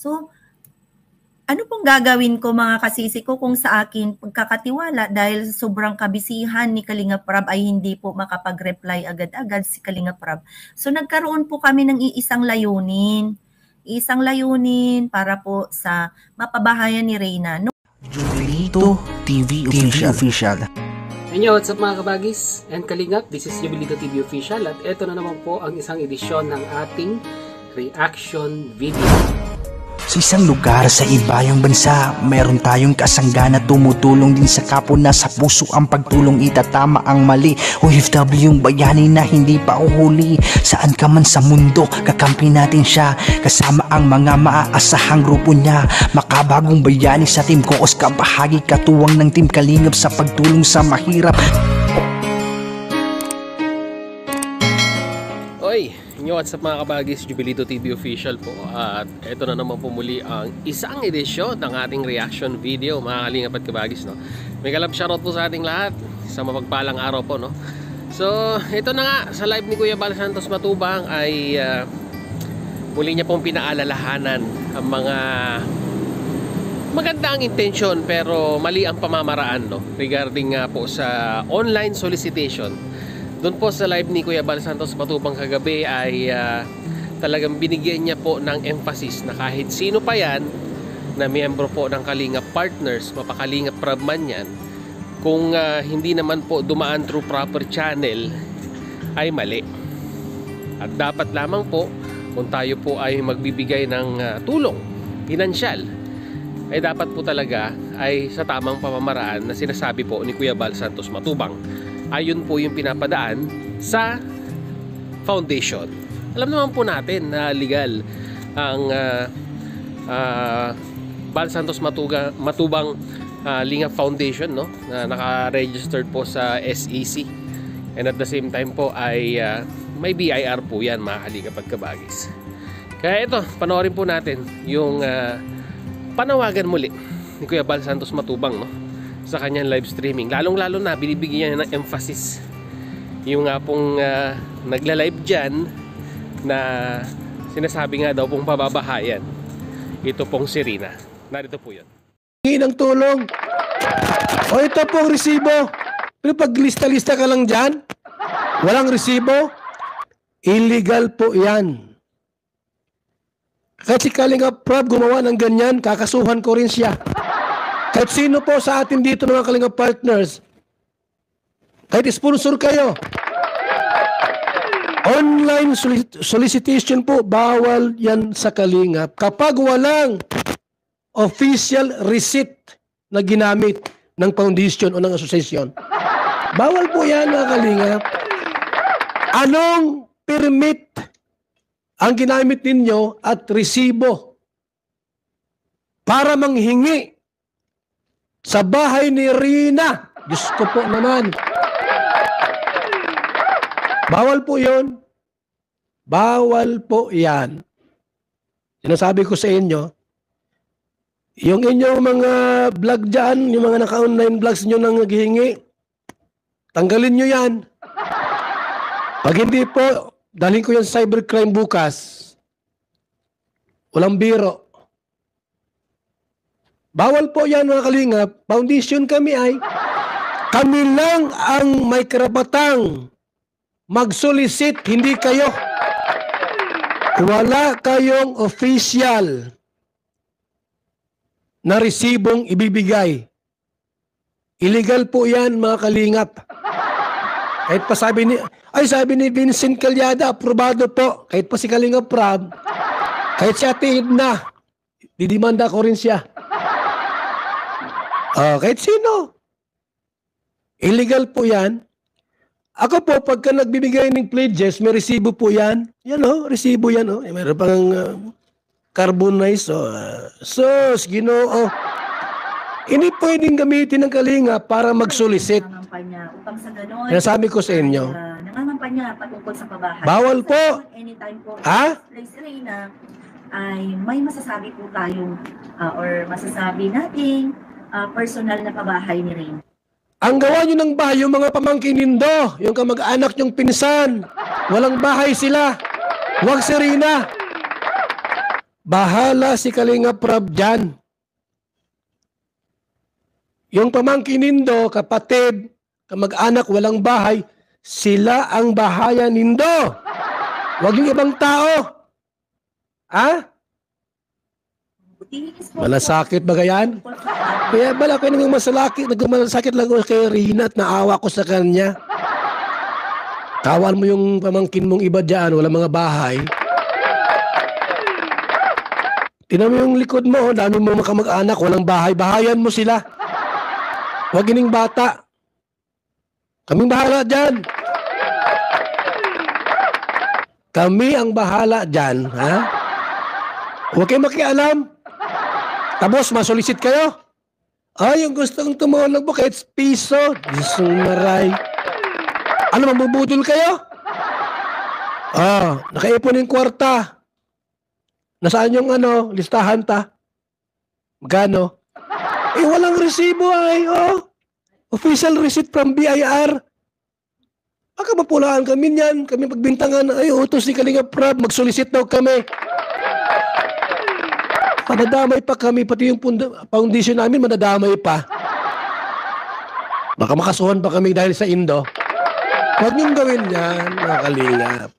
So, ano pong gagawin ko mga kasisi ko kung sa akin pagkakatiwala dahil sobrang kabisihan ni Kalinga Prab ay hindi po makapag-reply agad-agad si Kalinga Prab. So nagkaroon po kami ng iisang layunin. Isang layunin para po sa mapabahayan ni Reyna. Jubilito TV Official. Inyo, what's up mga kabagis and kalingap? This is Jubilito TV Official at ito na naman po ang isang edisyon ng ating reaction video. Sa isang lugar sa ibayang bansa, meron tayong kasangga na tumutulong din sa kapwa na sa puso ang pagtulong itatama ang mali. OFW yung bayani na hindi pa uhuli. Saan ka man sa mundo, kakampi natin siya. Kasama ang mga maaasahang grupo niya. Makabagong bayani sa Team Koos, kabahagi katuwang ng Team Kalingap sa pagtulong sa mahirap. Oy! What's up mga kabagis, Jubilito TV Official po. At ito na naman po muli ang isang edisyon ng ating reaction video mga kalingap at kabagis, no? May kalab shoutout po sa ating lahat sa mapagpalang araw po, no? So ito na nga, sa live ni Kuya Bal Santos Matubang ay muli niya pong pinaalalahanan ang mga magandang intensyon pero mali ang pamamaraan, no? Regarding po sa online solicitation. Doon po sa live ni Kuya Bal Santos Matubang kagabi ay talagang binigyan niya po ng emphasis na kahit sino pa yan na miyembro po ng Kalingap Partners, mapakalingap Prab man yan, kung hindi naman po dumaan through proper channel ay mali. At dapat lamang po kung tayo po ay magbibigay ng tulong pinansyal ay dapat po talaga ay sa tamang pamamaraan na sinasabi po ni Kuya Bal Santos Matubang. Ayun po yung pinapadaan sa foundation. Alam naman po natin na legal ang Bal Santos Matubang Lingap Foundation, no? Na naka-registered po sa SEC. And at the same time po ay may BIR po yan mga kalingap at kabagis. Kaya ito, panoorin po natin yung panawagan muli ni Kuya Bal Santos Matubang, no? Sa kanyang live streaming, lalong-lalo na binibigyan niya ng emphasis yung nga pong nagla-live dyan na sinasabi nga daw pong pababahayan ito pong si Reyna. Narito po yun. Ng tulong o ito pong resibo, pero pag lista-lista ka lang dyan walang resibo, illegal po yan. Kasi Kalingap Prab gumawa ng ganyan, kakasuhan ko rin siya. Kahit sino po sa atin dito ng mga Kalingap Partners, kahit sponsor kayo, online solicitation po, bawal yan sa Kalingap. Kapag walang official receipt na ginamit ng foundation o ng association, bawal po yan mga Kalingap. Anong permit ang ginamit ninyo at resibo para manghingi sa bahay ni Reyna? Diyos ko po naman. Bawal po yun. Bawal po yan. Sinasabi ko sa inyo, yung inyong mga vlog dyan, yung mga naka-online vlogs nyo nang naghihingi, tanggalin nyo yan. Pag hindi po, dalhin ko yan sa cybercrime bukas. Walang biro. Bawal po yan mga kalingap. Foundation kami kami lang ang may karapatang mag-solicit, hindi kayo. Wala kayong official na resibong ibibigay. Illegal po yan mga kalingap. Kahit pa sabi ni Vincent Calyada, aprobado po. Kahit pa si Kalingap Prab, kahit si Ate Edna, didimanda ko rin siya. Kahit sino. Illegal po yan. Ako po, pagka nagbibigay ng pledges, may resibo po yan. Yan resibo yan. Mayroon pang carbonize. Sos, Ginoo. Hindi pwedeng gamitin ng Kalinga para mag-solicit. Upang sa ganon, sabi ko sa inyo. Nangangampanya patungkol sa pabahay. Bawal po. Anytime po. Ha? Si Reyna ay may masasabi po tayong or masasabi nating personal na pabahay ni Reyna. Ang gawa nyo ng bahay, yung mga pamangkin nindo, yung kamag-anak nyong pinsan, walang bahay sila. Huwag si Reyna. Bahala si Kalinga Prab dyan. Yung pamangkin nindo, kapatid, kamag-anak, walang bahay, sila ang bahayan nindo. Huwag yung ibang tao. Ha? Malasakit ba yan? Kaya bala ko nang nagmalasakit lang ako kay Rina at naawa ko sa kanya. Tawan mo yung pamangkin mong iba dyan, walang mga bahay. Tinan mo yung likod mo, dami mo makamag-anak, walang bahay, bahayan mo sila. Huwag gining bata. Kaming bahala dyan. Kami ang bahala dyan, ha? Huwag kayo makialam. Tapos, masolisit kayo. Ay, yung gustong tumulong po kahit piso. Disong maray. Ano, mabubudol kayo? Nakaipon yung kwarta. Nasaan yung listahan ta? Magkano? Walang resibo ay, official receipt from BIR. Baka mapulaan kami niyan. Kami pagbintangan, ay, utos ni Kalinga Prab, mag-solicit daw kami. Madadamay pa kami, pati yung foundation namin, madadamay pa. Baka makasuhan pa kami dahil sa Indo. Huwag niyong gawin yan, mga Kalingap.